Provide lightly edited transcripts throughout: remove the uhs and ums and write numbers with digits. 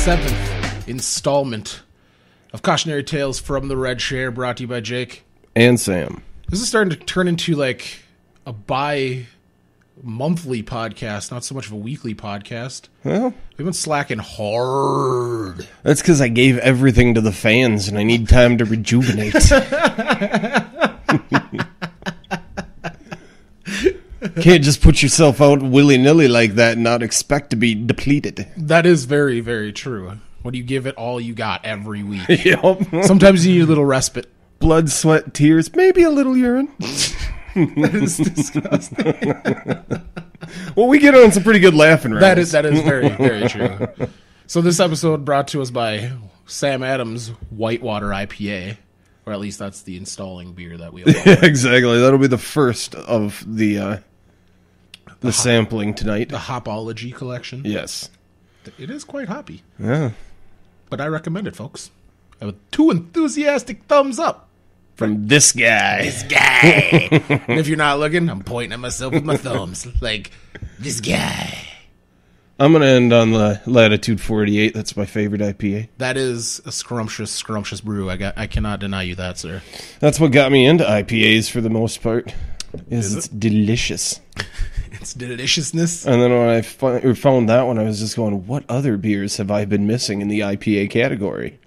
7th installment of Cautionary Tales from the Red Chair, brought to you by Jake and Sam. This is starting to turn into like a bi-monthly podcast, not so much of a weekly podcast. Well, we've been slacking hard. That's because I gave everything to the fans and I need time to rejuvenate. Can't just put yourself out willy-nilly like that and not expect to be depleted. That is very, very true. When you give it all you got every week. Yep. Sometimes you need a little respite. Blood, sweat, tears, maybe a little urine. That is disgusting. Well, we get on some pretty good laughing rounds. That is very, very true. So this episode brought to us by Sam Adams Whitewater IPA. Or at least that's the installing beer that we all Yeah, exactly. That'll be the first of the sampling tonight. The Hopology collection. Yes. It is quite hoppy. Yeah. But I recommend it, folks. With 2 enthusiastic thumbs up. From this guy. This guy. And if you're not looking, I'm pointing at myself with my thumbs. Like, this guy. I'm going to end on the Latitude 48. That's my favorite IPA. That is a scrumptious brew. I cannot deny you that, sir. That's what got me into IPAs for the most part. It's delicious. It's deliciousness. And then when I found that one, I was just going, what other beers have I been missing in the IPA category?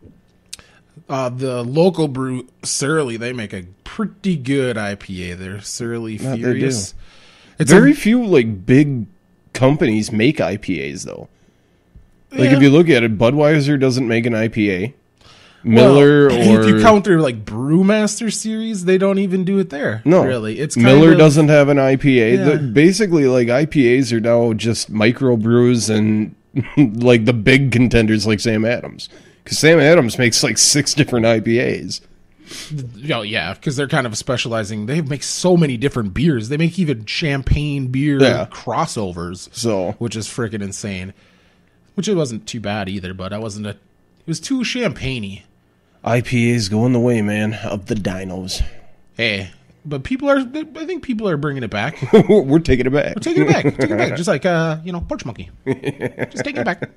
The local brew, Surly, they make a pretty good IPA. They're Surly Furious. They do. It's very few like big companies make IPAs though. Like if you look at it, Budweiser doesn't make an IPA. Miller, or if you count their like Brewmaster series, they don't even do it there. No, really, it's Miller doesn't have an IPA. Yeah. Basically, like IPAs are now just microbrews and like the big contenders like Sam Adams, because Sam Adams makes like 6 different IPAs. Oh yeah, because they're kind of specializing. They make so many different beers. They make even champagne beer crossovers. So, which is freaking insane. Which it wasn't too bad either, but it was too champagne-y. IPAs going the way, man, of the dinos. Hey, but I think people are bringing it back. We're taking it back. We're taking it back. Just like, Porch Monkey. Just take it back.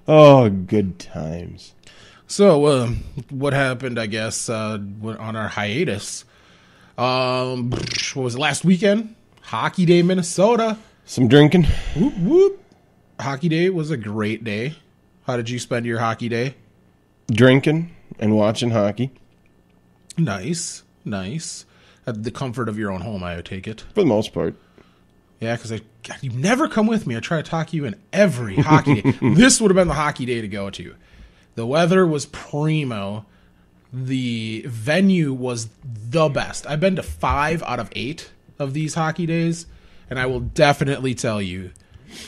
Oh, good times. So, what happened, I guess, on our hiatus? What was it, last weekend? Hockey Day, Minnesota. Some drinking. Whoop, whoop. Hockey Day was a great day. How did you spend your hockey day? Drinking and watching hockey. Nice. At the comfort of your own home, I would take it. For the most part. Yeah, because you never come with me. I try to talk you in every hockey day. This would have been the hockey day to go to. The weather was primo. The venue was the best. I've been to 5 out of 8 of these hockey days, and I will definitely tell you,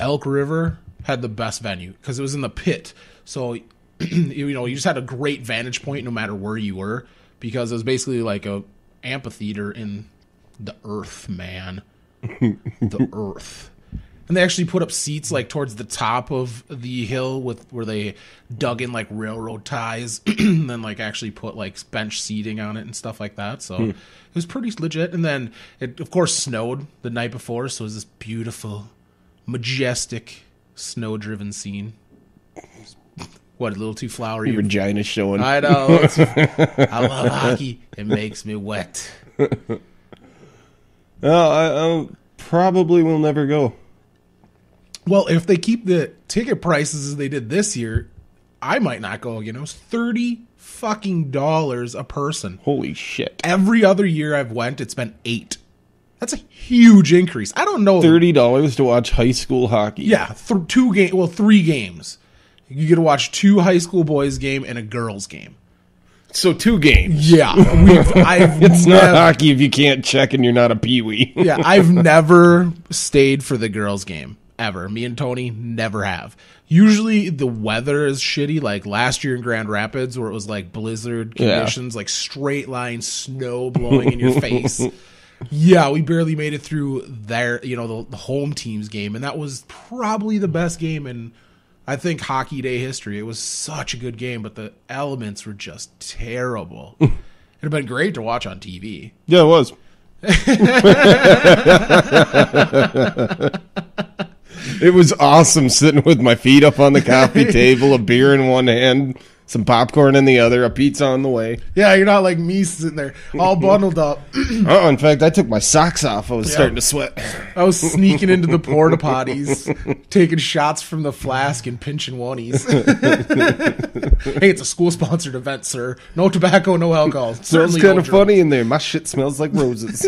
Elk River had the best venue because it was in the pit. So, you just had a great vantage point no matter where you were, because it was basically like a amphitheater in the earth, man. The earth. And they actually put up seats like towards the top of the hill where they dug in like railroad ties and then like actually put like bench seating on it and stuff like that. So it was pretty legit. And then it of course snowed the night before, so it was this beautiful, majestic, snow-driven scene. What, a little too flowery? Your vagina's showing. I know. I love hockey. It makes me wet. I probably will never go. Well, if they keep the ticket prices as they did this year, I might not go again. It was $30 fucking a person. Holy shit. Every other year I've went, it's been $8. That's a huge increase. I don't know. $30 to watch high school hockey. Yeah, 3 games. You get to watch 2 high school boys game and a girls game. So 2 games. Yeah. It's not hockey if you can't check and you're not a peewee. Yeah, I've never stayed for the girls game. Ever. Me and Tony never have. Usually the weather is shitty, like last year in Grand Rapids where it was like blizzard conditions, like straight line snow blowing in your face. Yeah, we barely made it through there, the home team's game, and that was probably the best game in, I think, Hockey Day history. It was such a good game, but the elements were just terrible. It'd have been great to watch on TV. Yeah, it was. It was awesome sitting with my feet up on the coffee table, a beer in one hand, some popcorn in the other, a pizza on the way. Yeah, you're not like me sitting there all bundled up. Oh, in fact, I took my socks off. I was starting to sweat. I was sneaking into the porta potties, taking shots from the flask and pinching oneies. Hey, it's a school-sponsored event, sir. No tobacco, no alcohol. Smells kind of funny in there. My shit smells like roses.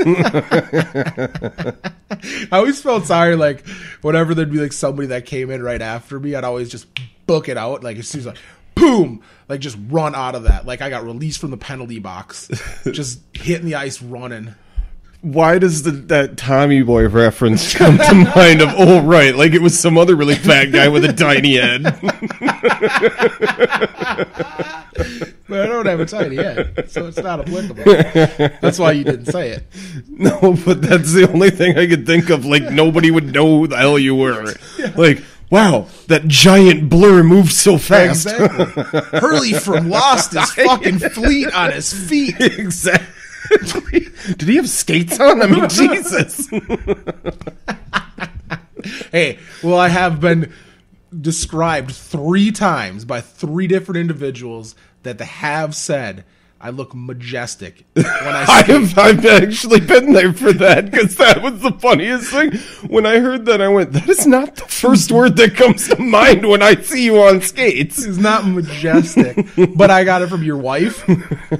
I always felt sorry, like, whenever there'd be, like, somebody that came in right after me, I'd always just book it out. Like, as soon as, like, boom! Like, just run out of that. Like, I got released from the penalty box. Just hitting the ice running. Why does that Tommy Boy reference come to mind of, oh, right, like it was some other really fat guy with a tiny head? But I don't have a tiny head, so it's not applicable. That's why you didn't say it. No, but that's the only thing I could think of. Like, nobody would know who the hell you were. Yeah. Like, wow, that giant blur moved so fast. Exactly. Hurley from Lost is fucking fleet on his feet. Exactly. Did he have skates on? I mean, Jesus. Hey, well, I have been described 3 times by 3 different individuals that have said I look majestic when I skate. I've actually been there for that, because that was the funniest thing. When I heard that, I went, that is not the first word that comes to mind when I see you on skates. It's not majestic, but I got it from your wife.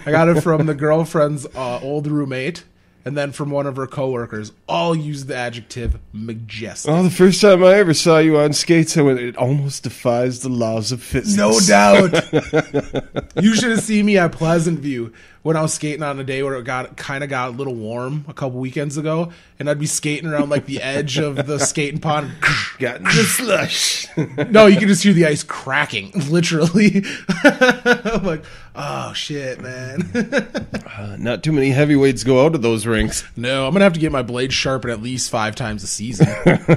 I got it from the girlfriend's old roommate, and then from one of her coworkers. All use the adjective majestic. Oh, the first time I ever saw you on skates, I went, it almost defies the laws of physics. No doubt. You should have seen me at Pleasant View when I was skating on a day where it got a little warm a couple weekends ago, and I'd be skating around like the edge of the skating pond. Got the slush. No, you can just hear the ice cracking, literally. I'm like, oh shit, man. Not too many heavyweights go out of those rinks. No, I'm gonna have to get my blade sharpened at least 5 times a season.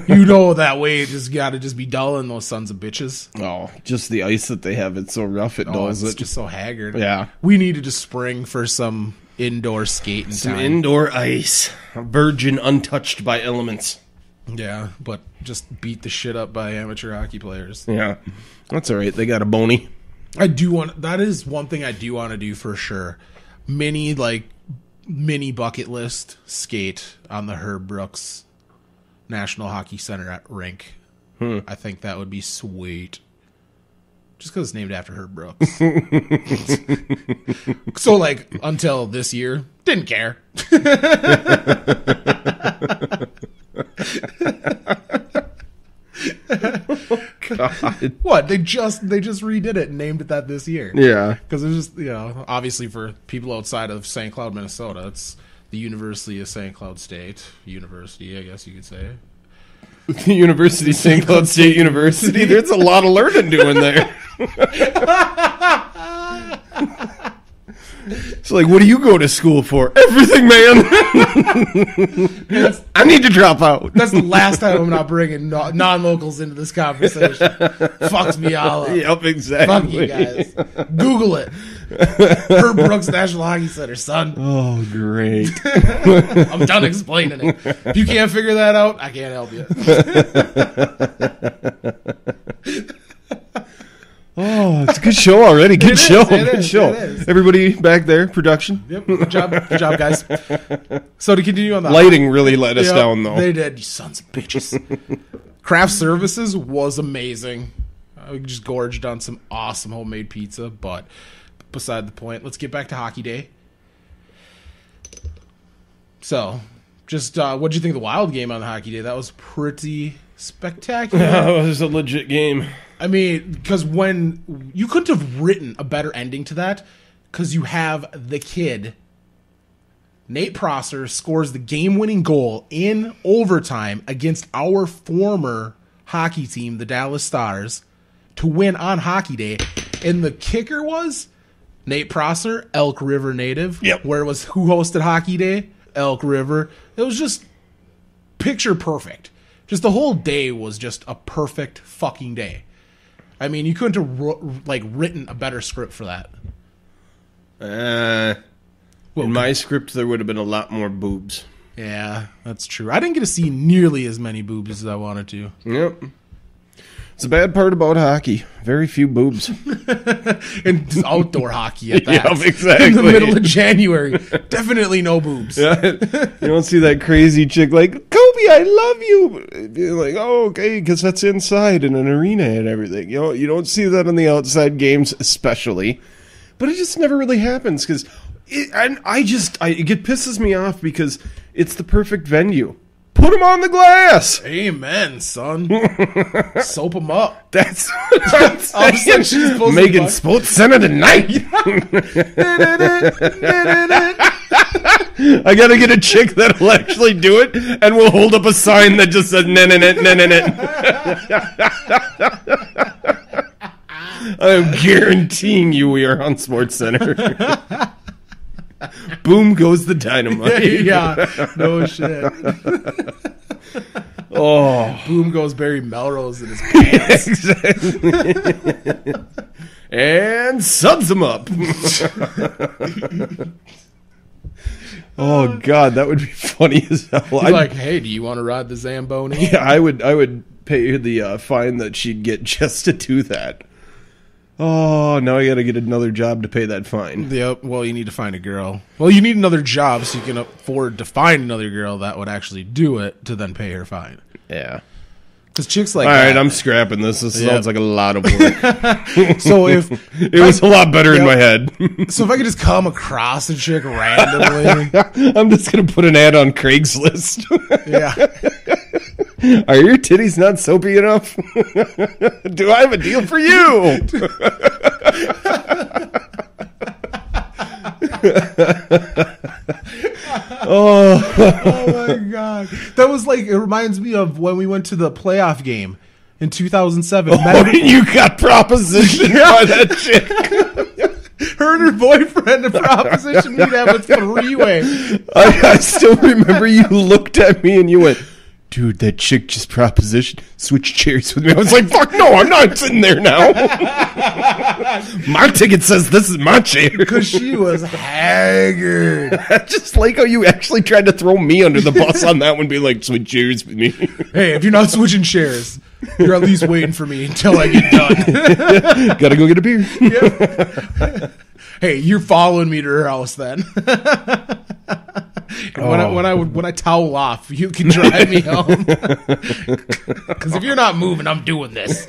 You know that way it just gotta just be dulling those sons of bitches. Oh, just the ice that they have, it's so rough it dulls it's it. just so haggard. Yeah. We needed to spring for some indoor skating Some time. indoor ice. A virgin untouched by elements. Yeah, but just beat the shit up by amateur hockey players. Yeah. That's all right. They got a bony. That is one thing I do want to do for sure. Mini bucket list skate on the Herb Brooks National Hockey Center rink. I think that would be sweet. Just because it's named after Herb Brooks. So, like, until this year, didn't care. God. What? They just redid it and named it that this year. Yeah. Because it's just, obviously for people outside of St. Cloud, Minnesota, it's the University of St. Cloud State University, I guess you could say. The University of St. Cloud State University. There's a lot of learning doing there. It's like, what do you go to school for? Everything, man. I need to drop out. That's the last time I'm not bringing non-locals into this conversation. Fucks me all up. Yep, exactly. Fuck you guys. Google it. Herb Brooks National Hockey Center, son. Oh, great. I'm done explaining it. If you can't figure that out, I can't help you. Oh, it's a good show already. Good show. Good show. Everybody back there, production. Yep. Good job, guys. So to continue on the lighting really let us down, though. They did, you sons of bitches. Craft services was amazing. We just gorged on some awesome homemade pizza, but beside the point. Let's get back to Hockey Day. So, just what'd you think of the Wild game on the Hockey Day? That was pretty spectacular. It was a legit game. I mean, because when you couldn't have written a better ending to that, because you have the kid, Nate Prosser, scores the game-winning goal in overtime against our former hockey team, the Dallas Stars, to win on Hockey Day. And the kicker was Nate Prosser, Elk River native. Yep. Who hosted Hockey Day? Elk River. It was just picture perfect. Just the whole day was just a perfect fucking day. I mean, you couldn't have written a better script for that. In my script, there would have been a lot more boobs. Yeah, that's true. I didn't get to see nearly as many boobs as I wanted to. Yep. It's the bad part about hockey. Very few boobs. And outdoor hocky at that. Yeah, exactly. In the middle of January. Definitely no boobs. Yeah. You don't see that crazy chick like, Kobe, I love you. Being like, oh, okay, because that's inside in an arena and everything. You don't see that in the outside games especially. But it just never really happens because it pisses me off because it's the perfect venue. Put them on the glass. Amen, son. Soap them up. That's what I'm saying. Making Sports Center tonight. I gotta get a chick that'll actually do it, and we'll hold up a sign that just says I'm guaranteeing you we are on Sports Center. Boom goes the dynamite. Yeah, no shit. Oh, boom goes Barry Melrose in his pants. Exactly. And subs him up. Oh God, that would be funny as hell. He's like, hey, do you want to ride the Zamboni? Yeah, I would pay her the fine that she'd get just to do that. Oh, now I got to get another job to pay that fine. Yep. Well, you need to find a girl. Well, you need another job so you can afford to find another girl that would actually do it to then pay her fine. Yeah. Because chicks like all that. right, I'm scrapping this. This sounds like a lot of work. So if it was a lot better in my head. So if I could just come across a chick randomly, I'm just gonna put an ad on Craigslist. Yeah. Are your titties not soapy enough? Do I have a deal for you? Oh my God. That was like, it reminds me of when we went to the playoff game in 2007. You got propositioned by that chick. Her and her boyfriend, the proposition we'd have a three-way. I still remember you looked at me and you went, dude, that chick just propositioned. Switch chairs with me. I was like, fuck no, I'm not sitting there now. My ticket says this is my chair. Because she was haggard. I just like how you actually tried to throw me under the bus on that one, be like, switch chairs with me. Hey, if you're not switching chairs, you're at least waiting for me until I get done. Gotta go get a beer. Yep. Hey, you're following me to her house then. When I towel off, you can drive me home. Because if you're not moving, I'm doing this.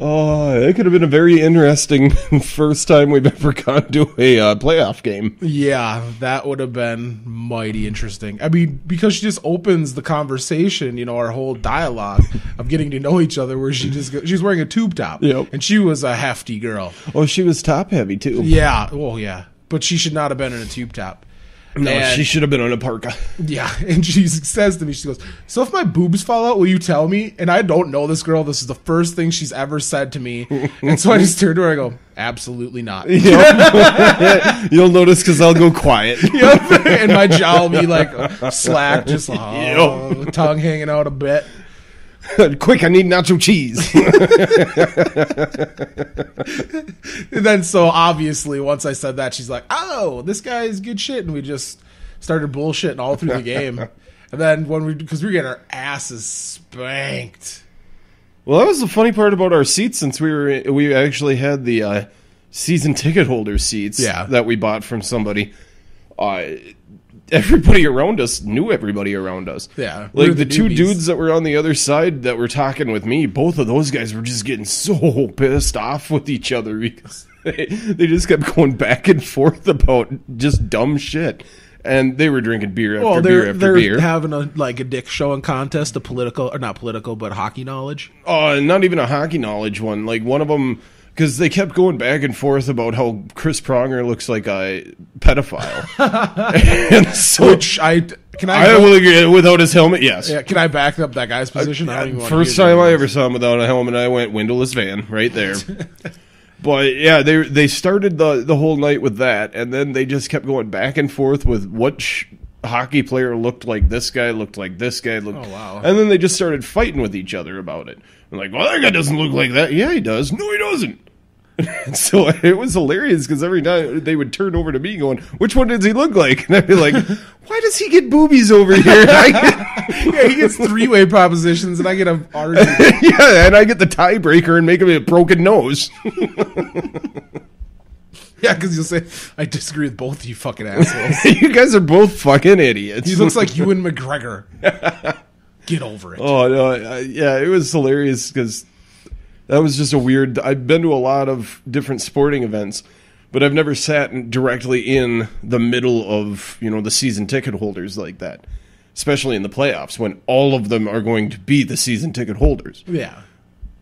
Oh, it could have been a very interesting first time we've ever gone to a playoff game. Yeah, that would have been mighty interesting. I mean, because she just opens the conversation, our whole dialogue of getting to know each other, where she's wearing a tube top. Yep. And she was a hefty girl. Oh, she was top heavy too. Yeah, well, yeah. But she should not have been in a tube top. No, she should have been on a parka. Yeah, and she says to me, she goes, so if my boobs fall out, will you tell me? And I don't know this girl. This is the first thing she's ever said to me. And so I just turned to her and I go, absolutely not. Yep. You'll notice because I'll go quiet. Yep. And my jaw will be like slack, just tongue hanging out a bit. Quick, I need nacho cheese. And then so obviously once I said that, she's like, oh, this guy's good shit. And we just started bullshitting all through the game. And then because we were getting our asses spanked. Well, that was the funny part about our seats, since we actually had the season ticket holder seats that we bought from somebody. Everybody around us knew everybody around us. Yeah. Like the two dudes that were on the other side that were talking with me, both of those guys were just getting so pissed off with each other because they just kept going back and forth about just dumb shit. And they were drinking beer after beer after beer. They're having a dick showing contest of not political, but hockey knowledge. Oh, not even a hockey knowledge one. Like one of them, because they kept going back and forth about how Chris Pronger looks like a pedophile. And so, I will agree without his helmet. Yes. Yeah. Can I back up that guy's position? First time I ever saw him without a helmet, I went windowless van right there. But yeah, they started the whole night with that, and then they just kept going back and forth with what hockey player looked like this guy, looked like this guy. Oh, wow. And then they just started fighting with each other about it. I'm like, well, that guy doesn't look like that. Yeah, he does. No, he doesn't. So it was hilarious because every time they would turn over to me going, which one does he look like? And I'd be like, why does he get boobies over here? Yeah, he gets three-way propositions, and I get a argument. Yeah, and I get the tiebreaker and make him a broken nose. Yeah, because you'll say, I disagree with both of you fucking assholes. You guys are both fucking idiots. He looks like Ewan McGregor. Get over it. Oh, no. Yeah, it was hilarious because that was just a weird... I've been to a lot of different sporting events, but I've never sat directly in the middle of, the season ticket holders like that, especially in the playoffs when all of them are going to be the season ticket holders. Yeah.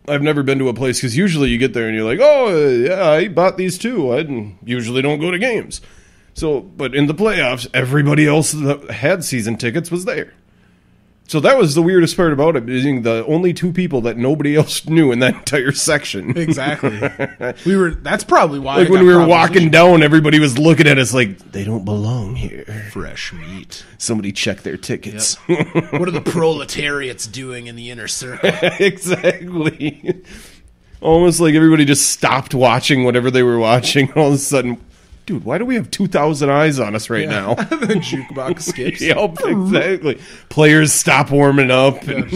I've never been to a place because usually you get there and you're like, oh, yeah, I bought these too. I usually don't go to games. So, but in the playoffs, everybody else that had season tickets was there. So that was the weirdest part about it, being the only two people that nobody else knew in that entire section. Exactly. That's probably why. Like when we were walking down, everybody was looking at us like, they don't belong here. Fresh meat. Somebody check their tickets. Yep. What are the proletariats doing in the inner circle? Exactly. Almost like everybody just stopped watching whatever they were watching. All of a sudden, dude, why do we have 2,000 eyes on us right now? The jukebox skips. Yep, exactly. Players stop warming up. And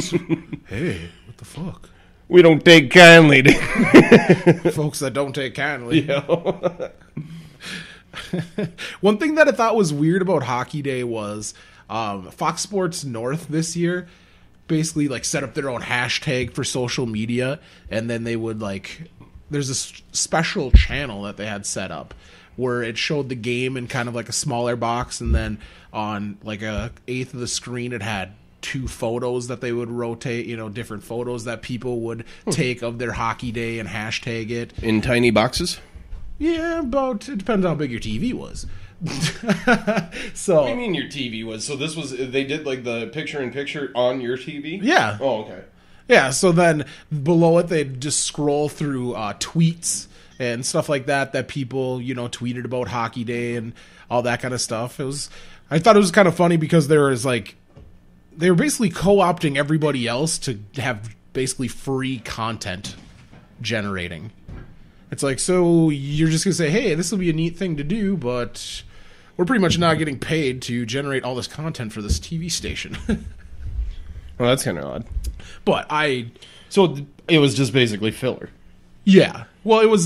hey, what the fuck? We don't take kindly to folks that don't take kindly. Yeah. One thing that I thought was weird about Hockey Day was Fox Sports North this year basically set up their own hashtag for social media, and then they would there's a special channel that they had set up where it showed the game in kind of a smaller box, and then on a eighth of the screen it had two photos that they would rotate, different photos that people would take of their Hockey Day and hashtag it. In tiny boxes? Yeah, it depends on how big your TV was. So what do you mean your TV was? So this was, they did the picture-in-picture on your TV? Yeah. Oh, okay. Yeah, so then below it they'd just scroll through tweets and stuff like that people, tweeted about Hockey Day and all that kind of stuff. I thought it was kind of funny because there was they were basically co-opting everybody else to have basically free content generating. It's so you're just going to say, hey, this will be a neat thing to do, but we're pretty much not getting paid to generate all this content for this TV station. Well, that's kind of odd. But So it was just basically filler. Yeah. Well,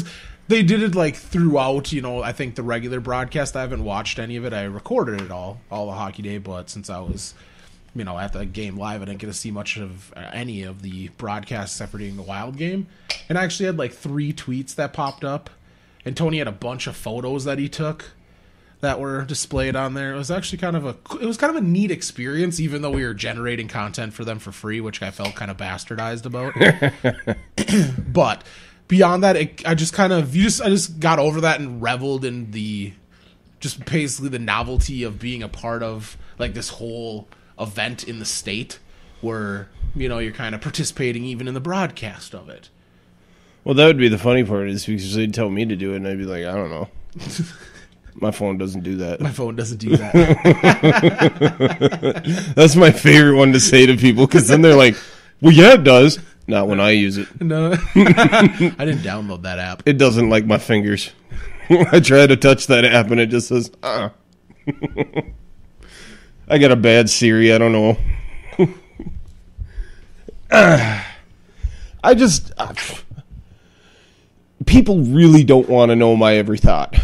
they did it throughout, I think the regular broadcast. I haven't watched any of it. I recorded it all the Hockey Day, but since I was, at the game live, I didn't get to see much of any of the broadcasts except for doing the Wild game. And I actually had 3 tweets that popped up, and Tony had a bunch of photos that he took that were displayed on there. It was actually kind of a neat experience, even though we were generating content for them for free, which I felt kind of bastardized about. But beyond that, I just got over that and reveled in just basically the novelty of being a part of this whole event in the state where, you're kind of participating even in the broadcast of it. Well, that would be the funny part is because they'd tell me to do it and I'd be like, I don't know. My phone doesn't do that. My phone doesn't do that. That's my favorite one to say to people because then they're like, well, yeah, it does. Not when I use it. No. I didn't download that app. It doesn't like my fingers. I try to touch that app and it just says, I got a bad Siri. I don't know. People really don't want to know my every thought.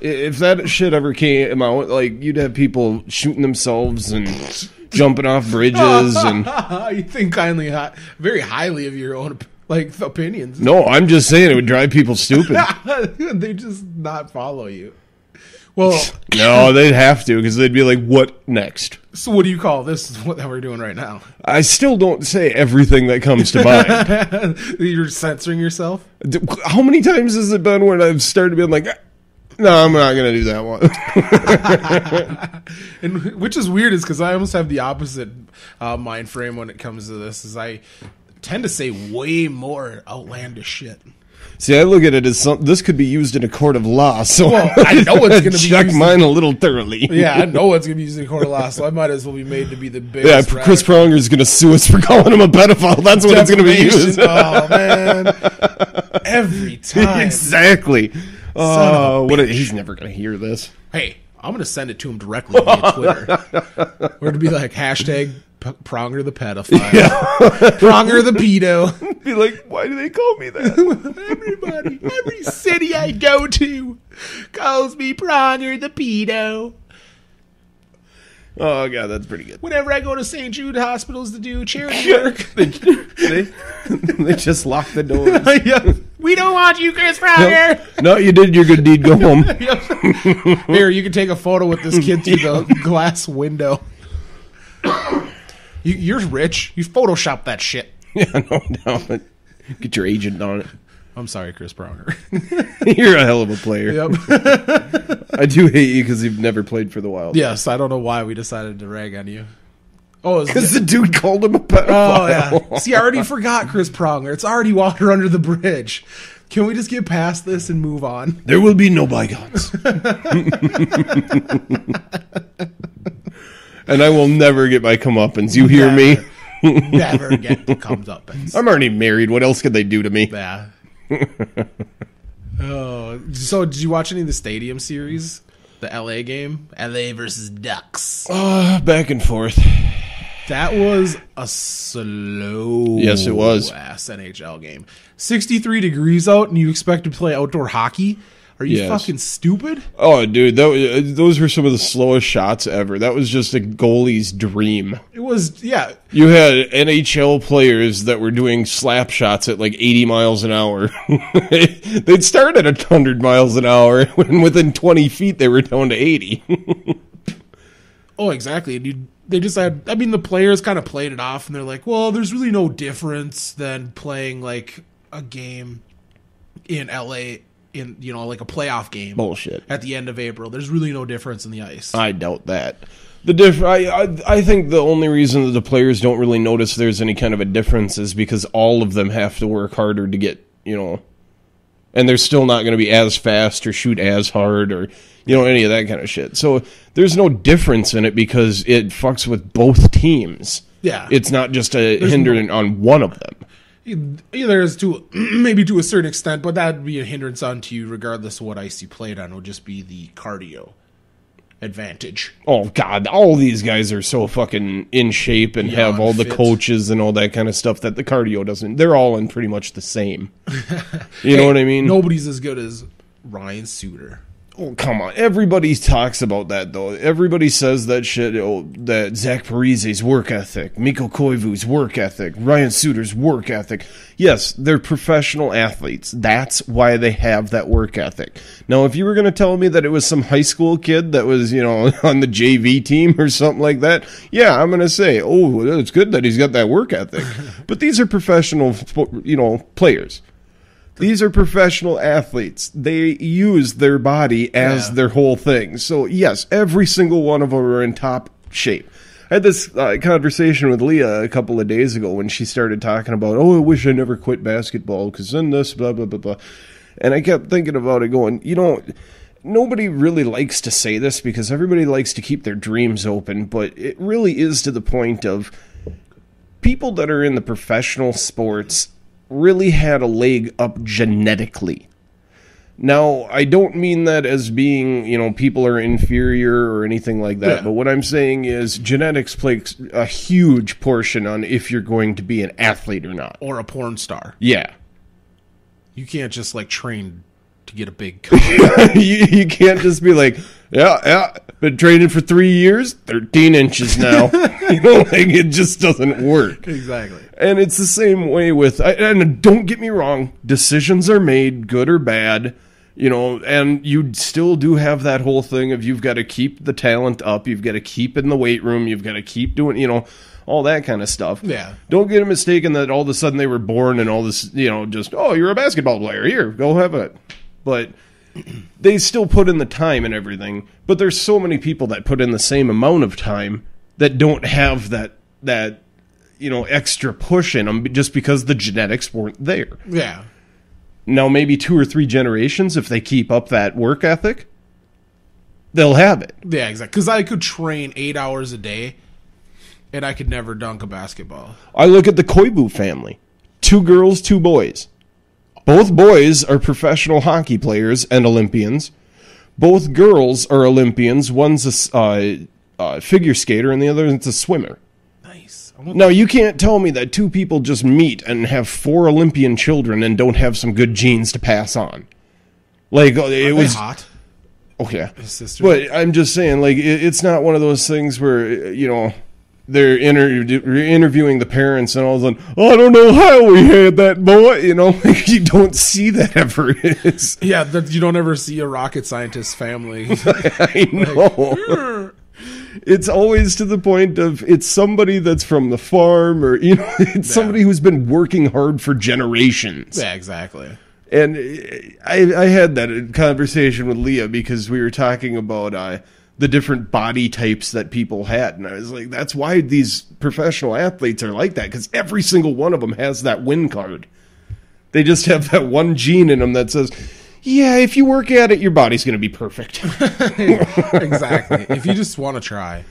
If that shit ever came out, you'd have people shooting themselves and jumping off bridges and you think very highly of your own opinions. No, I'm just saying it would drive people stupid. They just not follow you. Well, no, they'd have to because they'd be like, "What next?" So, what do you call this? What that we're doing right now? I still don't say everything that comes to mind. You're censoring yourself. How many times has it been when I've started being like, no, I'm not going to do that one. And which is weird is because I almost have the opposite mind frame when it comes to this. Is I tend to say way more outlandish shit. See, I look at it as this could be used in a court of law, so Well, I know it's going to be check used mine a little thoroughly. Yeah, I know it's going to be used in a court of law, so I might as well be made to be the Yeah, biggest. Chris Pronger's going to sue us for calling him a pedophile. That's what it's going to be used. Oh man, every time. Exactly. Son of a He's never going to hear this. Hey, I'm going to send it to him directly via Twitter. We're going to be like hashtag Pronger the pedophile, Pronger the pedo. Be like, why do they call me that? Everybody, every city I go to calls me Pronger the pedo. Oh god, that's pretty good. Whenever I go to St. Jude hospitals to do charity work, they just lock the doors. yeah. We don't want you, Chris Pronger. No, you did your good deed. Go home. Here, you can take a photo with this kid through the glass window. You're rich. You Photoshop that shit. Yeah, no doubt. Get your agent on it. I'm sorry, Chris Pronger. You're a hell of a player. Yep. I do hate you because you've never played for the Wild. Yes, I don't know why we decided to rag on you. Oh, because the dude called him a pedophile. Oh, yeah. See, I already forgot Chris Pronger. It's already water under the bridge. Can we just get past this and move on? There will be no bygones. And I will never get my comeuppance. You hear me? Never get the comeuppance. I'm already married. What else could they do to me? Yeah. Oh, so did you watch any of the Stadium series? The LA game? LA versus Ducks. Back and forth. That was a slow Yes, it was. ass NHL game. 63 degrees out and you expect to play outdoor hockey? Are you fucking stupid? Oh, dude, those were some of the slowest shots ever. That was just a goalie's dream. It was, yeah. You had NHL players that were doing slap shots at like 80 miles an hour. They'd start at 100 miles an hour, and within 20 feet they were down to 80. Oh, exactly. And they just had, I mean, the players kind of played it off, and they're like, well, there's really no difference than playing like a game in LA. In like a playoff game. Bullshit. At the end of April, there's really no difference in the ice. I doubt that. I think the only reason that the players don't really notice there's any kind of a difference is because all of them have to work harder to get, and they're still not going to be as fast or shoot as hard or any of that kind of shit. So there's no difference in it because it fucks with both teams. Yeah, it's not just a hindrance on one of them. Either is maybe to a certain extent, but that would be a hindrance onto you regardless of what ice you played on. It would just be the cardio advantage. Oh, God. All these guys are so fucking in shape and have all the coaches and all that kind of stuff that the cardio doesn't. They're all in pretty much the same. You know what I mean? Nobody's as good as Ryan Suter. Oh, come on. Everybody talks about that, though. Everybody says that shit, that Zach Parise's work ethic, Mikko Koivu's work ethic, Ryan Suter's work ethic. Yes, they're professional athletes. That's why they have that work ethic. Now, if you were going to tell me that it was some high school kid that was, on the JV team or something like that, yeah, I'm going to say, oh, it's good that he's got that work ethic. But these are professional, players. These are professional athletes. They use their body as their whole thing. So, yes, every single one of them are in top shape. I had this conversation with Leah a couple of days ago when she started talking about, I wish I never quit basketball because then this, blah, blah, blah, blah. And I kept thinking about it going, nobody really likes to say this because everybody likes to keep their dreams open, but it really is to the point of people that are in the professional sports really had a leg up genetically. Now, I don't mean that as being, people are inferior or anything like that, but what I'm saying is genetics plays a huge portion on if you're going to be an athlete or not. Or a porn star. Yeah. You can't just, train to get a big you can't just be like, been training for 3 years, 13 inches now. It just doesn't work. Exactly. And it's the same way with, and don't get me wrong, decisions are made, good or bad, and you still do have that whole thing of you've got to keep the talent up, you've got to keep in the weight room, you've got to keep doing, all that kind of stuff. Yeah. Don't get it mistaken that all of a sudden they were born and all this, just, you're a basketball player, here, go have it. But they still put in the time and everything, but there's so many people that put in the same amount of time that don't have that extra push in them just because the genetics weren't there. Yeah. Now, maybe 2 or 3 generations, if they keep up that work ethic, they'll have it. Yeah, exactly. Because I could train 8 hours a day, and I could never dunk a basketball. I look at the Koivu family. 2 girls, 2 boys. Both boys are professional hockey players and Olympians. Both girls are Olympians. One's a figure skater, and the other is a swimmer. Nice. Now, you can't tell me that 2 people just meet and have 4 Olympian children and don't have some good genes to pass on. Like, it was hot. Okay. His sister. But I'm just saying, like, it's not one of those things where, they're interviewing the parents and all of a sudden, I don't know how we had that boy. You don't see that ever. You don't ever see a rocket scientist family. I know. It's always to the point of it's somebody that's from the farm or, it's somebody who's been working hard for generations. Yeah, exactly. And I had that conversation with Leah because we were talking about the different body types that people had. And I was like, that's why these professional athletes are like that, because every single one of them has that win card. They just have that one gene in them that says, yeah, if you work at it, your body's going to be perfect. Exactly. If you just want to try.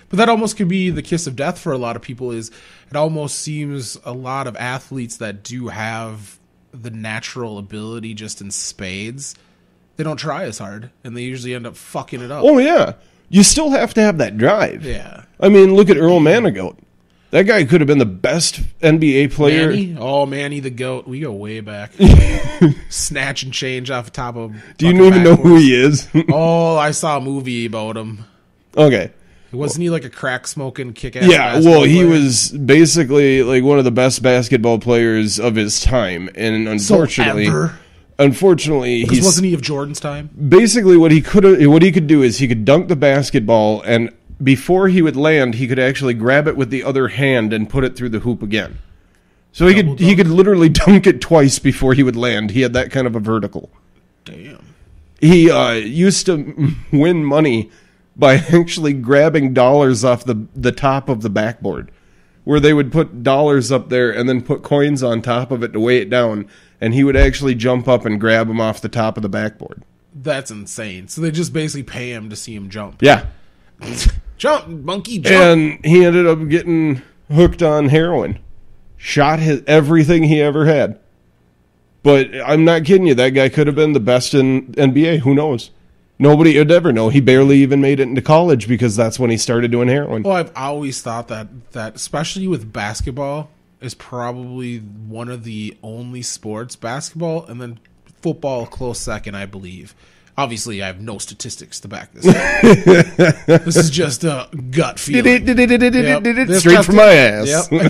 But that almost could be the kiss of death for a lot of people. Is it almost seems a lot of athletes that do have the natural ability just in spades, they don't try as hard, and they usually end up fucking it up. Oh, yeah. You still have to have that drive. Yeah. I mean, look at Earl Manigault. That guy could have been the best NBA player. Manny? Oh, Manny the GOAT. We go way back. Snatch and change off the top of... Do you even know who he is? Oh, I saw a movie about him. Okay. Wasn't he like a crack-smoking, kick-ass basketball player? He was basically like one of the best basketball players of his time. And unfortunately, because wasn't he of Jordan's time? Basically, what he could do is he could dunk the basketball, and before he would land, he could actually grab it with the other hand and put it through the hoop again. So he could literally dunk it twice before he would land. He had that kind of a vertical. Damn. He used to win money by actually grabbing dollars off the top of the backboard, where they would put dollars up there and then put coins on top of it to weigh it down, and he would actually jump up and grab them off the top of the backboard. That's insane. So they just basically pay him to see him jump. Yeah. Jump, monkey, jump. And he ended up getting hooked on heroin. Shot everything he ever had. But I'm not kidding you. That guy could have been the best in NBA. Who knows? Nobody would ever know. He barely even made it into college because that's when he started doing heroin. Well, I've always thought that especially with basketball, is probably one of the only sports, basketball, and then football close second, I believe. Obviously, I have no statistics to back this up. This is just a gut feeling. Straight from my ass. Yep.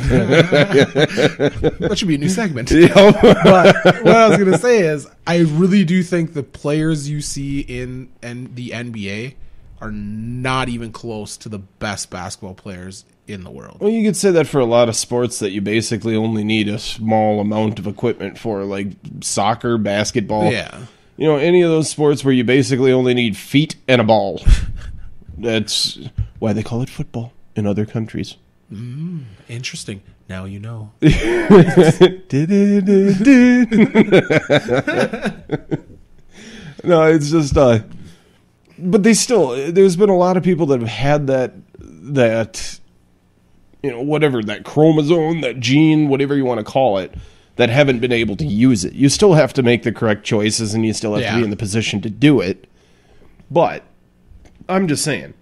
That should be a new segment. Yep. But what I was going to say is, I really do think the players you see in the NBA are not even close to the best basketball players in the world. Well, you could say that for a lot of sports that you basically only need a small amount of equipment for, like soccer, basketball. Yeah. Any of those sports where you basically only need feet and a ball. That's why they call it football in other countries. Interesting. Now you know. No, it's just... but there's been a lot of people that have had that whatever, that chromosome, that gene, whatever you want to call it, that haven't been able to use it. You still have to make the correct choices, and you still have to be in the position to do it. But I'm just saying,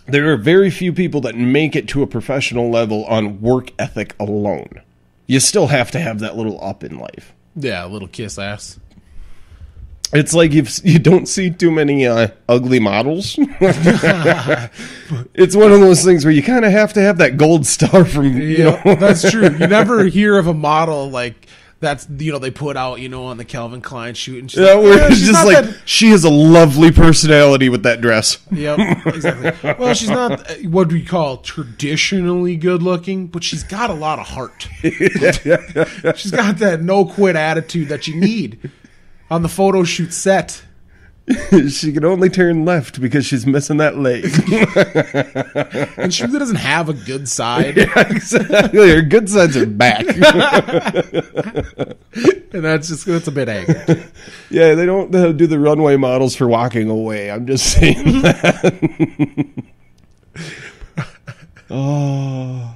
there are very few people that make it to a professional level on work ethic alone. You still have to have that little up in life. Yeah, a little kiss ass. It's like you don't see too many ugly models. It's one of those things where you kind of have to have that gold star from... That's true. You never hear of a model like that's, they put out, on the Calvin Klein shoot. And it's just like, she has a lovely personality with that dress. Yep, exactly. Well, she's not what we call traditionally good looking, but she's got a lot of heart. She's got that no quit attitude that you need on the photo shoot set. She can only turn left because she's missing that leg. And she really doesn't have a good side. Yeah, exactly. Her good sides are back. And that's a bit angry. Yeah, they don't do the runway models for walking away. I'm just saying that. Oh.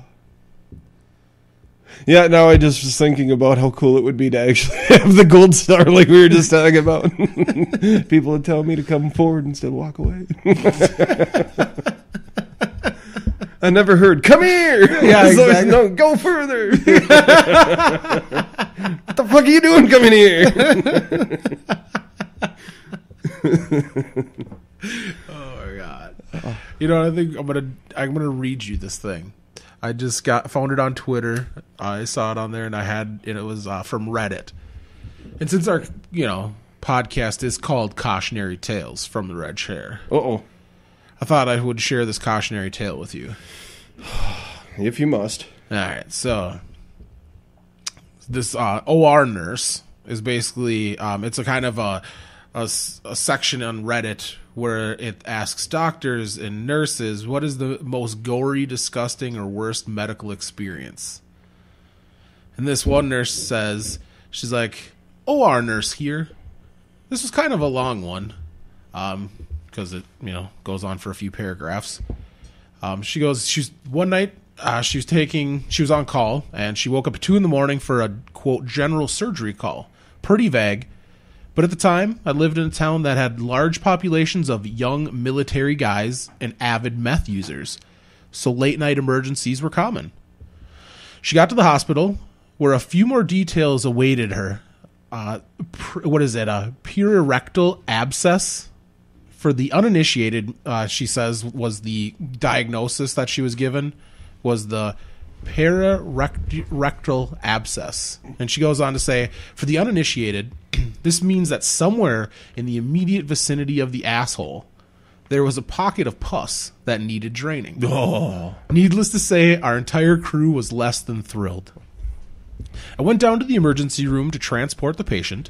Yeah, now I just was thinking about how cool it would be to actually have the gold star like we were just talking about. People would tell me to come forward instead of walk away. I never heard, come here! Yeah, exactly. No, go further! What the fuck are you doing coming here? Oh my god. You know, I think I'm gonna read you this thing. I just found it on Twitter. I saw it on there, and it was from Reddit. And since our podcast is called Cautionary Tales from the Red Chair, I thought I would share this cautionary tale with you. If you must. All right, so this OR nurse is basically it's a kind of a section on Reddit where it asks doctors and nurses, what is the most gory, disgusting, or worst medical experience? And this one nurse says, she's like, OR nurse here. This was kind of a long one, because it goes on for a few paragraphs. She was on call, and she woke up at 2 a.m. for a, quote, general surgery call. Pretty vague. But at the time, I lived in a town that had large populations of young military guys and avid meth users, so late-night emergencies were common. She got to the hospital, where a few more details awaited her. A perirectal abscess? For the uninitiated, she says, was the diagnosis that she was given, was the perirectal abscess. And she goes on to say, for the uninitiated, this means that somewhere in the immediate vicinity of the asshole, there was a pocket of pus that needed draining. Oh. Needless to say, our entire crew was less than thrilled. I went down to the emergency room to transport the patient,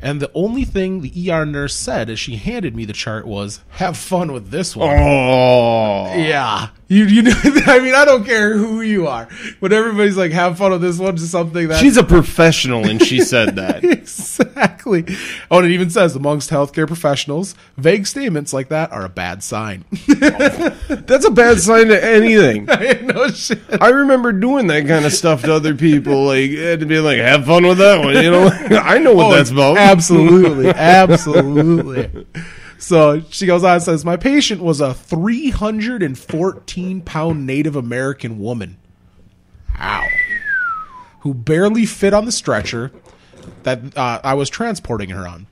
and the only thing the ER nurse said as she handed me the chart was, have fun with this one. Oh. Yeah. You know, I mean, I don't care who you are, but everybody's like, have fun with this one, just something that... She's a professional, and she said that. Exactly. Oh, and it even says, amongst healthcare professionals, vague statements like that are a bad sign. That's a bad sign to anything. No shit. I remember doing that kind of stuff to other people, like, to be like, have fun with that one, I know what that's about. Absolutely. Absolutely. So she goes on and says, my patient was a 314-pound Native American woman. Ow. Who barely fit on the stretcher that I was transporting her on.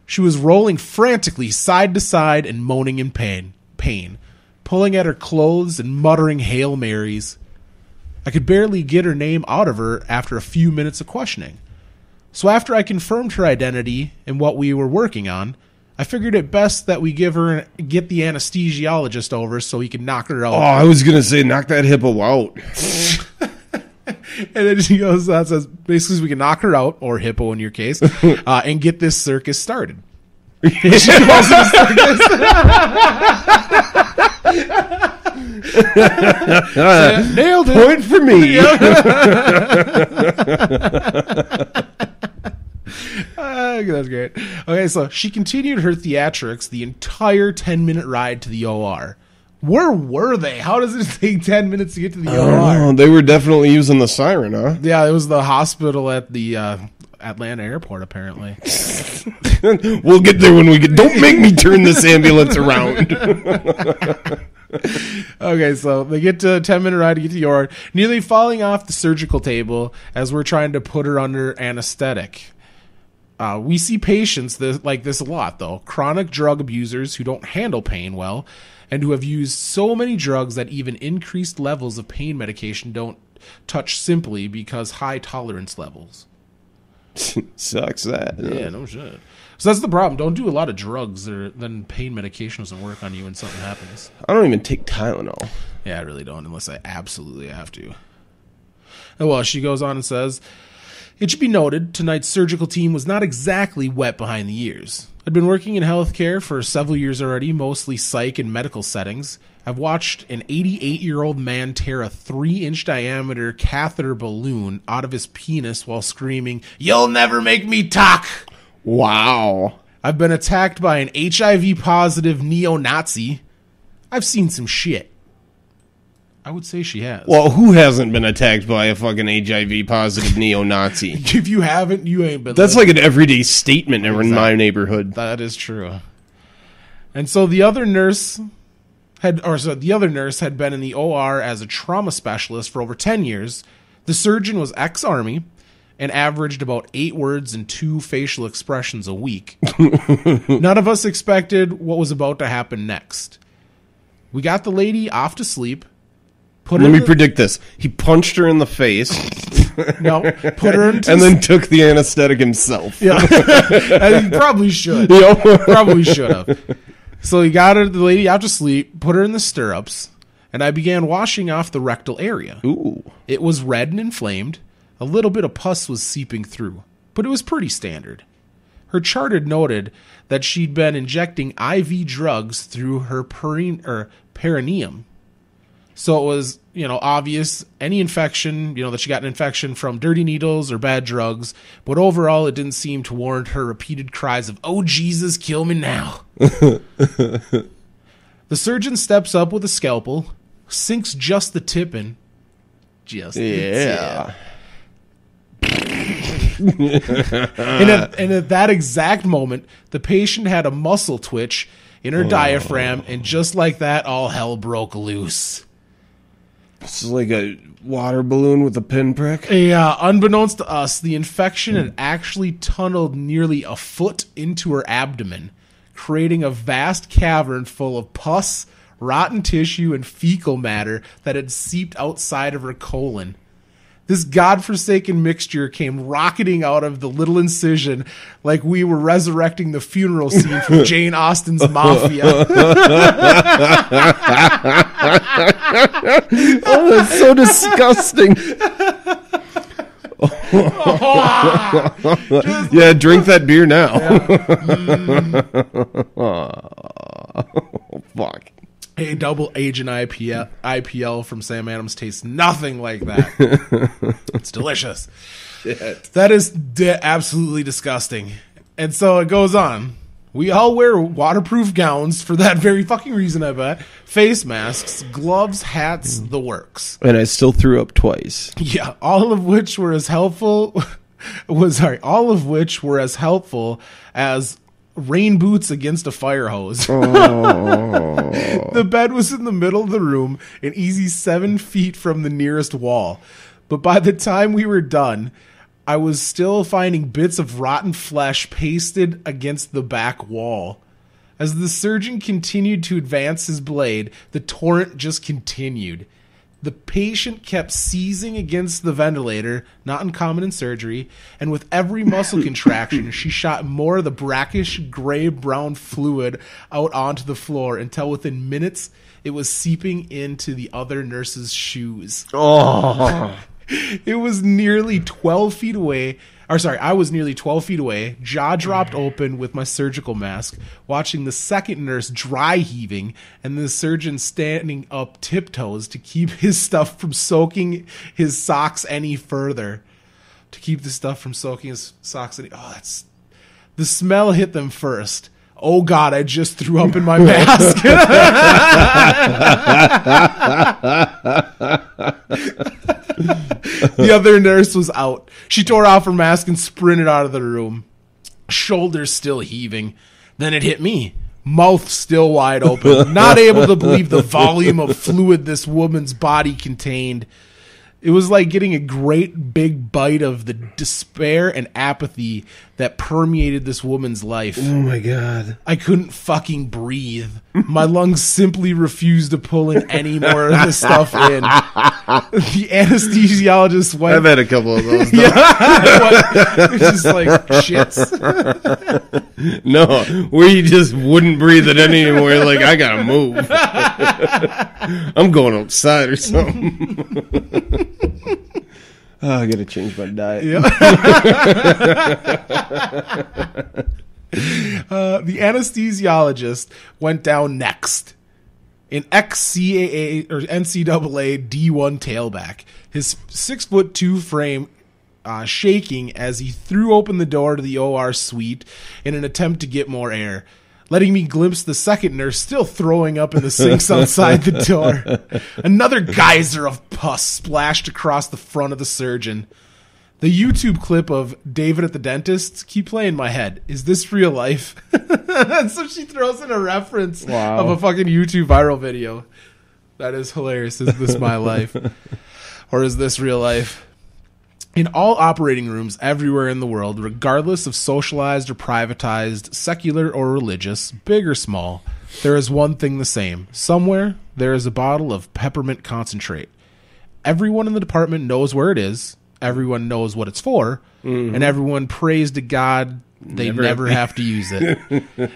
She was rolling frantically side to side and moaning in pain, pulling at her clothes and muttering Hail Marys. I could barely get her name out of her after a few minutes of questioning. So after I confirmed her identity and what we were working on, I figured it best that we get the anesthesiologist over so he can knock her out. Oh, I was going to say, knock that hippo out. And then she goes on and says, basically, we can knock her out, or hippo in your case, and get this circus started. She calls it a circus. Nailed it. Point for me. That's great. Okay, so she continued her theatrics the entire 10-minute ride to the OR. Where were they? How does it take 10 minutes to get to the OR? Oh, they were definitely using the siren, huh? Yeah, it was the hospital at the Atlanta airport, apparently. We'll get there when we get... Don't make me turn this ambulance around. Okay, so they get to a 10-minute ride to get to the OR, nearly falling off the surgical table as we're trying to put her under anesthetic. We see patients like this a lot, though. Chronic drug abusers who don't handle pain well and who have used so many drugs that even increased levels of pain medication don't touch simply because high tolerance levels. Sucks that. Yeah, no shit. So that's the problem. Don't do a lot of drugs, then pain medication doesn't work on you when something happens. I don't even take Tylenol. Yeah, I really don't, unless I absolutely have to. And well, she goes on and says, it should be noted, tonight's surgical team was not exactly wet behind the ears. I'd been working in healthcare for several years already, mostly psych and medical settings. I've watched an 88-year-old man tear a 3-inch diameter catheter balloon out of his penis while screaming, "You'll never make me talk!" Wow. I've been attacked by an HIV-positive neo-Nazi. I've seen some shit. I would say she has. Well, who hasn't been attacked by a fucking HIV-positive neo-Nazi? If you haven't, you ain't been. That's like an everyday statement in my neighborhood. That is true. And so the other nurse had been in the OR as a trauma specialist for over 10 years. The surgeon was ex-Army and averaged about 8 words and 2 facial expressions a week. None of us expected what was about to happen next. We got the lady off to sleep. Let me predict this. He punched her in the face. No, put her into and then took the anesthetic himself. Yeah, he probably should. Probably should have. So he got the lady out to sleep, put her in the stirrups, and I began washing off the rectal area. Ooh. It was red and inflamed. A little bit of pus was seeping through, but it was pretty standard. Her chart had noted that she'd been injecting IV drugs through her perineum. So it was, obvious any infection, that she got an infection from dirty needles or bad drugs. But overall, it didn't seem to warrant her repeated cries of, "Oh, Jesus, kill me now." The surgeon steps up with a scalpel, sinks just the tip in. Just the tip. And at that exact moment, the patient had a muscle twitch in her diaphragm, and just like that, all hell broke loose. This is like a water balloon with a pinprick. Yeah, unbeknownst to us, the infection had actually tunneled nearly a foot into her abdomen, creating a vast cavern full of pus, rotten tissue, and fecal matter that had seeped outside of her colon. This godforsaken mixture came rocketing out of the little incision like we were resurrecting the funeral scene from Jane Austen's Mafia. Oh, that's so disgusting. Yeah, drink that beer now. Oh, fuck. A double agent IPL from Sam Adams tastes nothing like that. It's delicious. Shit. That is absolutely disgusting. And so it goes on. We all wear waterproof gowns for that very fucking reason, I bet. Face masks, gloves, hats, the works. And I still threw up twice. Yeah, all of which were as helpful as rain boots against a fire hose. The bed was in the middle of the room, an easy 7 feet from the nearest wall. But by the time we were done, I was still finding bits of rotten flesh pasted against the back wall. As the surgeon continued to advance his blade, the torrent just continued. The patient kept seizing against the ventilator, not uncommon in surgery, and with every muscle contraction, she shot more of the brackish gray-brown fluid out onto the floor until within minutes it was seeping into the other nurse's shoes. Oh. It was nearly 12 feet away. I was nearly 12 feet away, jaw dropped open with my surgical mask, watching the second nurse dry heaving and the surgeon standing up tiptoes to keep his stuff from soaking his socks any further. The smell hit them first. Oh God, I just threw up in my mask. The other nurse was out. She tore off her mask and sprinted out of the room, shoulders still heaving. Then it hit me, mouth still wide open, not able to believe the volume of fluid this woman's body contained. It was like getting a great big bite of the despair and apathy that permeated this woman's life. Oh my God. I couldn't fucking breathe. My lungs simply refused to pull in any more of this stuff in. The anesthesiologist went... I've had a couple of those. It's just like shits. No, where you just wouldn't breathe it anymore. Like, I gotta move. I'm going outside or something. Oh, I gotta change my diet. Yeah. The anesthesiologist went down next. An ex-CAA or NCAA D1 tailback. His 6'2" frame shaking as he threw open the door to the OR suite in an attempt to get more air, letting me glimpse the second nurse still throwing up in the sinks outside the door. Another geyser of pus splashed across the front of the surgeon. The YouTube clip of David at the dentist keep playing in my head. Is this real life? So she throws in a reference of a fucking YouTube viral video. That is hilarious. Is this my life? Or is this real life? In all operating rooms everywhere in the world, regardless of socialized or privatized, secular or religious, big or small, there is one thing the same. Somewhere, there is a bottle of peppermint concentrate. Everyone in the department knows where it is, everyone knows what it's for, and everyone prays to God they never have to use it.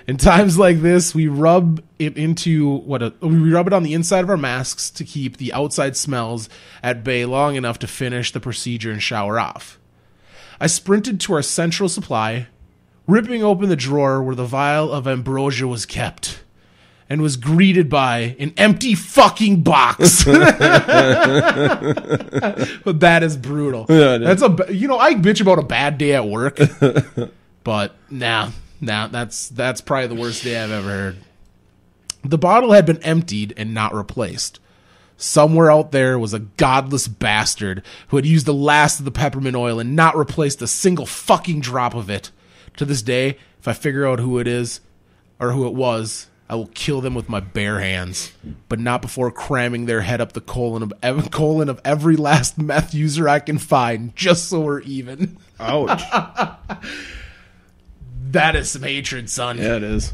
In times like this, we rub it on the inside of our masks to keep the outside smells at bay long enough to finish the procedure and shower off. I sprinted to our central supply, ripping open the drawer where the vial of ambrosia was kept, and was greeted by an empty fucking box. But that is brutal. Yeah, I bitch about a bad day at work. But that's probably the worst day I've ever heard. The bottle had been emptied and not replaced. Somewhere out there was a godless bastard who had used the last of the peppermint oil and not replaced a single fucking drop of it. To this day, if I figure out who it is or who it was, I will kill them with my bare hands, but not before cramming their head up the colon of every last meth user I can find, just so we're even. Ouch. That is some hatred, son. Yeah, it is.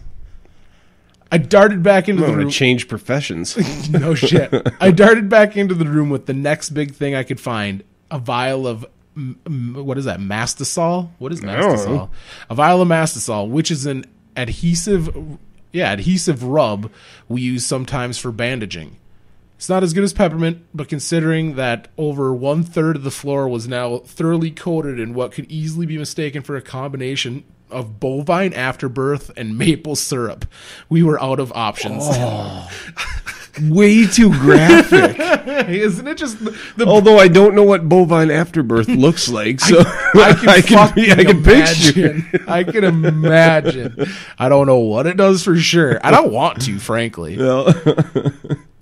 I darted back into the room. Change professions. No shit. I darted back into the room with the next big thing I could find. A vial of, what is that, Mastisol? What is Mastisol? A vial of Mastisol, which is an adhesive rub we use sometimes for bandaging. It's not as good as peppermint, but considering that over 1/3 of the floor was now thoroughly coated in what could easily be mistaken for a combination of bovine afterbirth and maple syrup, we were out of options. Oh, way too graphic. Isn't it just although I don't know what bovine afterbirth looks like, so I can picture. I can imagine. I don't know what it does for sure. I don't want to, frankly. No.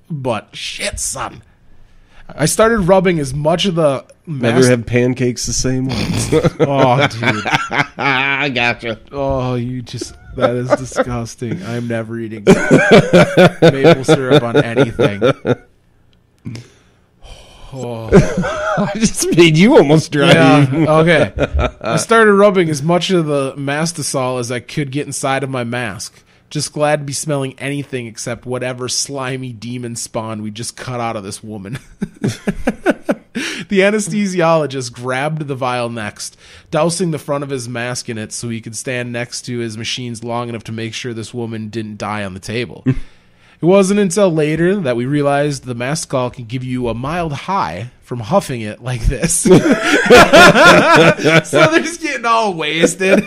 But shit, son. I started rubbing as much of the never have pancakes the same way. Oh, dude. I gotcha. Oh, that is disgusting. I'm never eating maple syrup on anything. Oh. I just made you almost dry. Yeah, okay. I started rubbing as much of the Mastisol as I could get inside of my mask. Just glad to be smelling anything except whatever slimy demon spawn we just cut out of this woman. The anesthesiologist grabbed the vial next, dousing the front of his mask in it so he could stand next to his machines long enough to make sure this woman didn't die on the table. It wasn't until later that we realized the Mastisol can give you a mild high from huffing it like this. So they're just getting all wasted.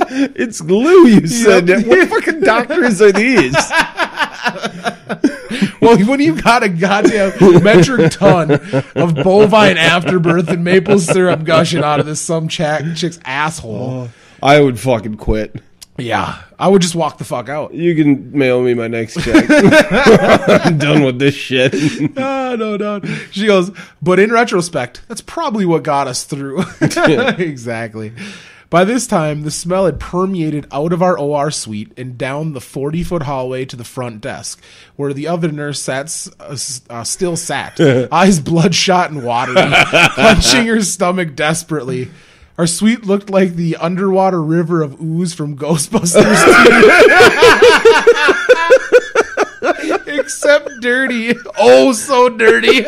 It's glue, you said. Yep. What fucking doctors are these? Well, when you've got a goddamn metric ton of bovine afterbirth and maple syrup gushing out of this some chick's asshole. I would fucking quit. Yeah, I would just walk the fuck out. You can mail me my next check. I'm done with this shit. No. She goes, but in retrospect, that's probably what got us through. Exactly. By this time, the smell had permeated out of our OR suite and down the 40-foot hallway to the front desk, where the other nurse still sat, eyes bloodshot and watery, clenching her stomach desperately. Our suite looked like the underwater river of ooze from Ghostbusters 2. Except dirty. Oh, so dirty.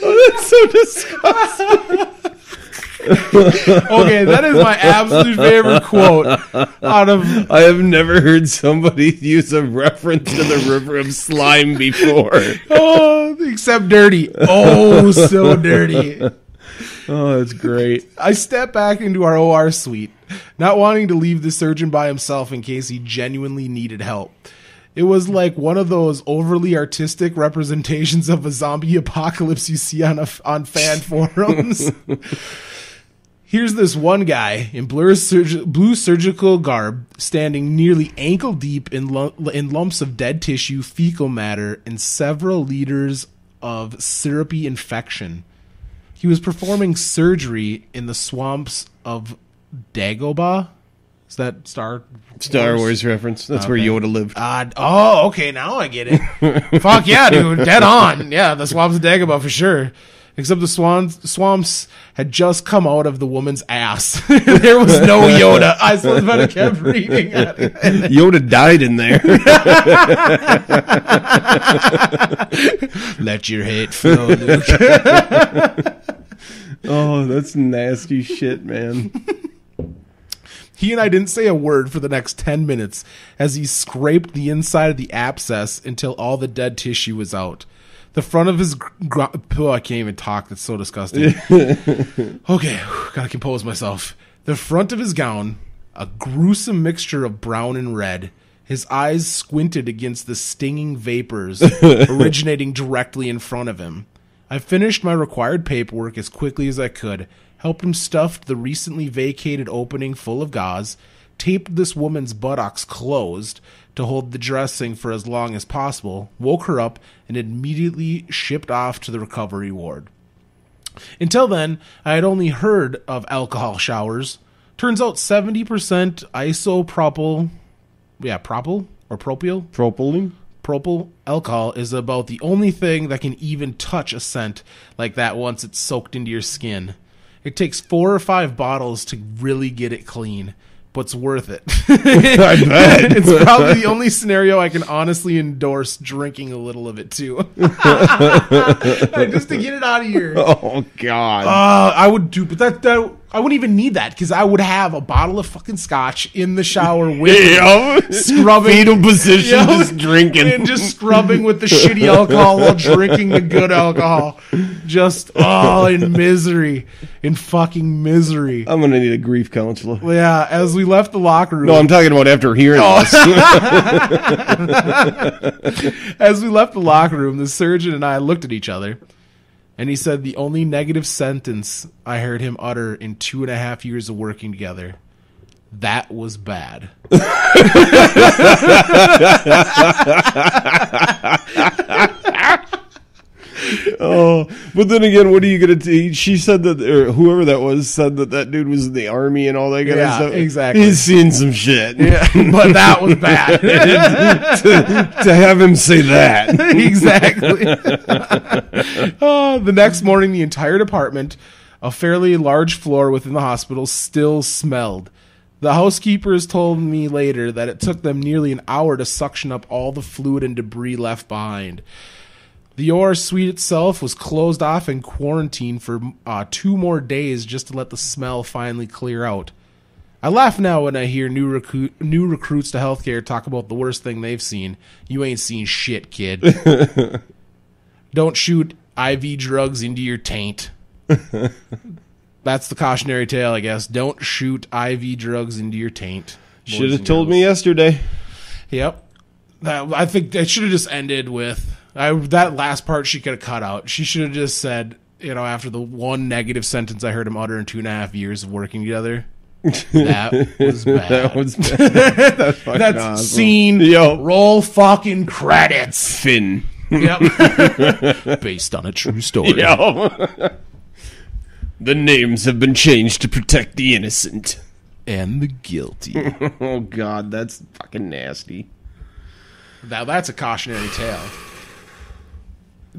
Oh, that's so disgusting. Okay, that is my absolute favorite quote out of... I have never heard somebody use a reference to the river of slime before. Oh, except dirty. Oh, so dirty. Oh, that's great. I stepped back into our OR suite, not wanting to leave the surgeon by himself in case he genuinely needed help. It was like one of those overly artistic representations of a zombie apocalypse you see on fan forums. Here's this one guy in blue surgical garb, standing nearly ankle deep in lumps of dead tissue, fecal matter, and several liters of syrupy infection. He was performing surgery in the swamps of Dagobah. Is that Star Wars reference? That's where Yoda lived. Okay, now I get it. Fuck yeah, dude. Dead on. Yeah, the swamps of Dagobah for sure. Except the swamps had just come out of the woman's ass. There was no Yoda. I suppose I kept reading at it. Yoda died in there. Let your hate flow, Luke. Oh, that's nasty shit, man. He and I didn't say a word for the next 10 minutes as he scraped the inside of the abscess until all the dead tissue was out. The front of his... I can't even talk. That's so disgusting. Okay, gotta compose myself. The front of his gown, a gruesome mixture of brown and red. His eyes squinted against the stinging vapors originating directly in front of him. I finished my required paperwork as quickly as I could, helped him stuff the recently vacated opening full of gauze, taped this woman's buttocks closed to hold the dressing for as long as possible, woke her up, and immediately shipped off to the recovery ward. Until then, I had only heard of alcohol showers. Turns out 70% isopropyl, propyl alcohol is about the only thing that can even touch a scent like that once it's soaked into your skin. It takes 4 or 5 bottles to really get it clean, but it's worth it. I bet. It's probably the only scenario I can honestly endorse drinking a little of it too. Just to get it out of here. Oh, God. I would do, but that I wouldn't even need that because I would have a bottle of fucking scotch in the shower with scrubbing. Fetal position, just drinking. And just scrubbing with the shitty alcohol while drinking the good alcohol. Just, in misery. In fucking misery. I'm going to need a grief counselor. Yeah, as we left the locker room. No, I'm talking about after hearing this. As we left the locker room, the surgeon and I looked at each other. And he said the only negative sentence I heard him utter in 2.5 years of working together. That was bad. Oh, but then again, what are you going to do? She said that, or whoever that was, said that dude was in the army and all that kind of stuff. Exactly. He's seen some shit. Yeah, but that was bad. to have him say that. Exactly. The next morning, the entire department, a fairly large floor within the hospital, still smelled. The housekeepers told me later that it took them nearly an hour to suction up all the fluid and debris left behind. The OR suite itself was closed off and quarantined for 2 more days just to let the smell finally clear out. I laugh now when I hear new recruits to healthcare talk about the worst thing they've seen. You ain't seen shit, kid. Don't shoot IV drugs into your taint. That's the cautionary tale, I guess. Don't shoot IV drugs into your taint. Should have told me yesterday. Yep. I think it should have just ended with... that last part she could have cut out. She should have just said, after the one negative sentence I heard him utter in 2.5 years of working together, that was bad. That was bad. That's awesome. Scene. Yo. Roll fucking credits. Finn. Yep. Based on a true story. Yo. The names have been changed to protect the innocent. And the guilty. Oh, God, that's fucking nasty. Now, that's a cautionary tale.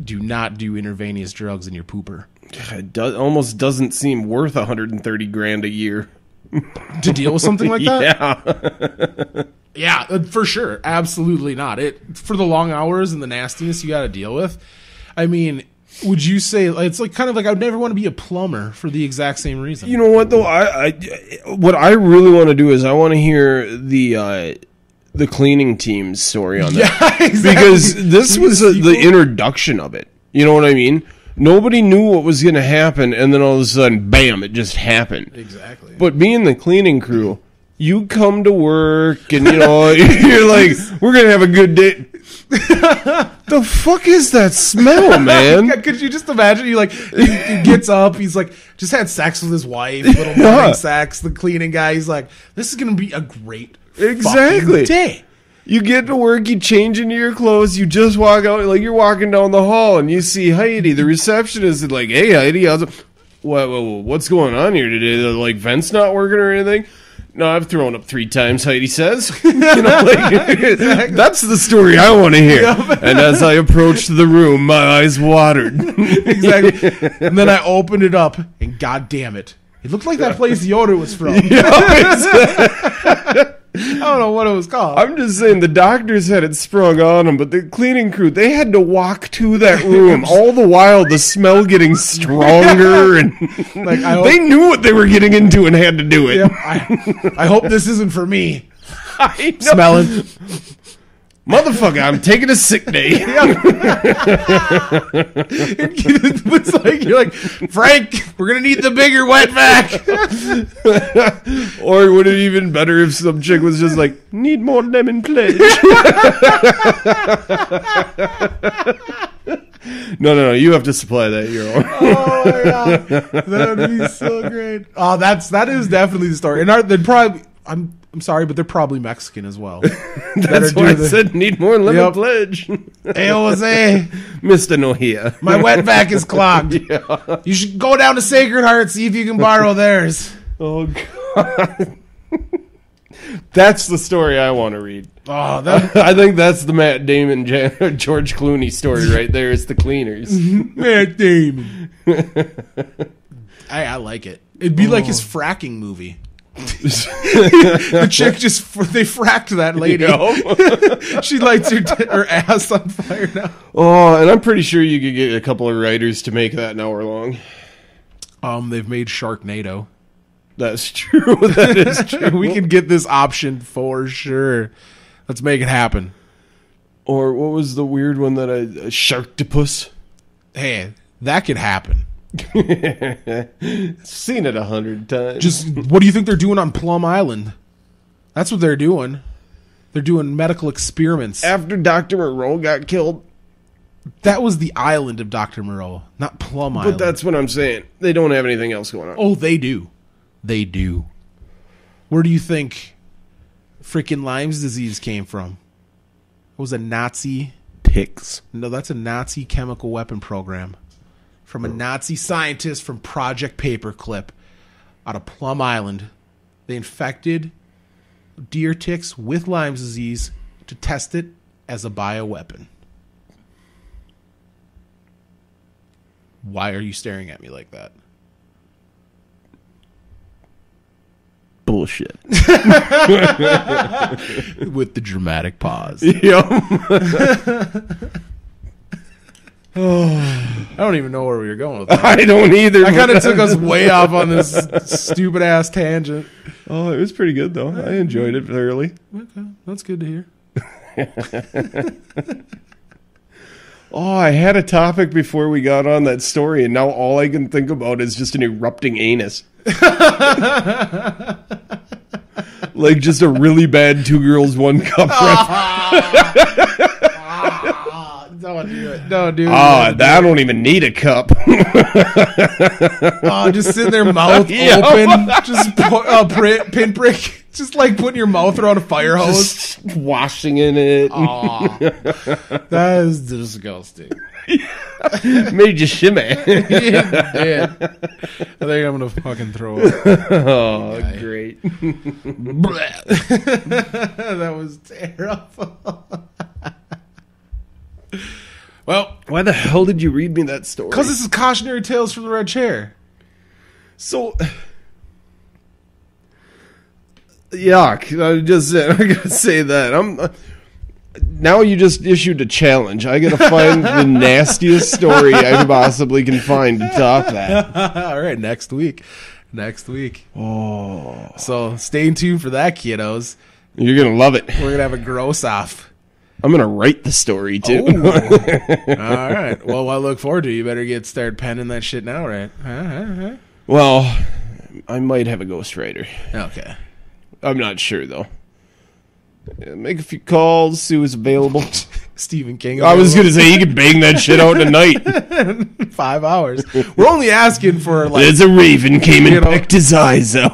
Do not do intravenous drugs in your pooper. It almost doesn't seem worth $130,000 a year to deal with something like that. Yeah, for sure, absolutely not. It for the long hours and the nastiness you got to deal with. I mean, would you say it's like kind of like I would never want to be a plumber for the exact same reason? You know what though? What I really want to do is I want to hear the cleaning team's story on that. Yeah, exactly. Because this was the introduction of it. You know what I mean? Nobody knew what was going to happen, and then all of a sudden, bam, it just happened. Exactly. But being the cleaning crew, you come to work, and, you're like, we're going to have a good day. The fuck is that smell, man? Could you just imagine? He gets up. He's like, just had sex with his wife. Little morning sex. The cleaning guy. He's like, this is gonna be a great fucking day. You get to work. You change into your clothes. You just walk out. Like you're walking down the hall, and you see Heidi, the receptionist, and like, hey Heidi, what's going on here today? The vents not working or anything? No, I've thrown up 3 times, Heidi says. Exactly. That's the story I want to hear. Yep. And as I approached the room, my eyes watered. Exactly. And then I opened it up, and god damn it. It looked like that place Yoda was from. I don't know what it was called. I'm just saying the doctors had it sprung on them, but the cleaning crew, they had to walk to that room. All the while, the smell getting stronger, and they knew what they were getting into and had to do it. Yep. I hope this isn't for me. I know. Smelling. Motherfucker, I'm taking a sick day. It's like you're like, Frank, we're gonna need the bigger wet vac. Or would it even better if some chick was just like, need more lemon pledge? No, you have to supply that. You're on. Oh my god, that would be so great. Oh, that is definitely the story. And they'd probably, I'm sorry, but they're probably Mexican as well. That's why I said need more lemon pledge. Hey, Jose. Mr. Nohia. My wet vac is clogged. Yeah. You should go down to Sacred Heart, see if you can borrow theirs. Oh, God. That's the story I want to read. Oh, I think that's the Matt Damon, George Clooney story right there. It's the cleaners. Matt Damon. I like it. It'd be like his fracking movie. The chick they fracked that lady. She lights her ass on fire now. Oh, and I'm pretty sure you could get a couple of writers to make that an hour long. They've made Sharknado. That's true. That is true. We can get this option for sure. Let's make it happen. Or what was the weird one that Sharktopus? Hey, that could happen. Seen it 100 times. Just what do you think they're doing on Plum Island? That's what they're doing. They're doing medical experiments. After Dr. Moreau got killed. That was the island of Dr. Moreau, not Plum Island. But that's what I'm saying. They don't have anything else going on. Oh, they do. They do. Where do you think freaking Lyme's disease came from? It was a Nazi... Ticks. No, that's a Nazi chemical weapon program. From a Nazi scientist from Project Paperclip out of Plum Island. They infected deer ticks with Lyme's disease to test it as a bioweapon. Why are you staring at me like that? Bullshit. With the dramatic pause. Yep. I don't even know where we were going with that. I don't either. I kind of took us way off on this stupid ass tangent. Oh, it was pretty good though. I enjoyed it thoroughly. Okay, that's good to hear. Oh, I had a topic before we got on that story, and now all I can think about is just an erupting anus. Like just a really bad 2 girls 1 cup Don't do it. Don't do it. I don't even need a cup. Just sitting there, mouth open, just pinprick. Just like putting your mouth around a fire hose. Just washing in it. That is disgusting. Made you shimmy. Yeah. I think I'm going to fucking throw up. Oh, great. That was terrible. Well, why the hell did you read me that story? Because this is Cautionary Tales from the Red Chair. So, yuck. I'm gonna say that. Now you just issued a challenge. I gotta find the nastiest story I possibly can find to top that. All right, next week. Oh, so stay tuned for that, kiddos. You're gonna love it. We're gonna have a gross off. I'm going to write the story, too. All right. Well, I look forward to it. You better start penning that shit now, right? Well, I might have a ghostwriter. Okay. I'm not sure, though. Make a few calls, see who's available. Stephen King. I was going to say, you can bang that shit out in a night. 5 hours. We're only asking for, like... There's a raven came and picked his eyes out.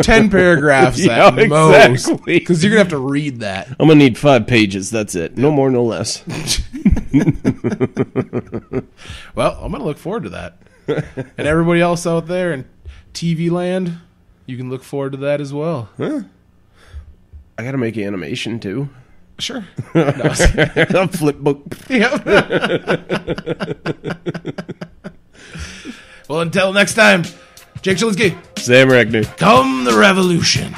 10 paragraphs at most. Because you're going to have to read that. I'm going to need 5 pages. That's it. No more, no less. Well, I'm going to look forward to that. And everybody else out there in TV land, you can look forward to that as well. Huh? I got to make animation, too. Sure. A flip book. Yep. Well, until next time, Jake Chilinski. Sam Reckner. Come the revolution.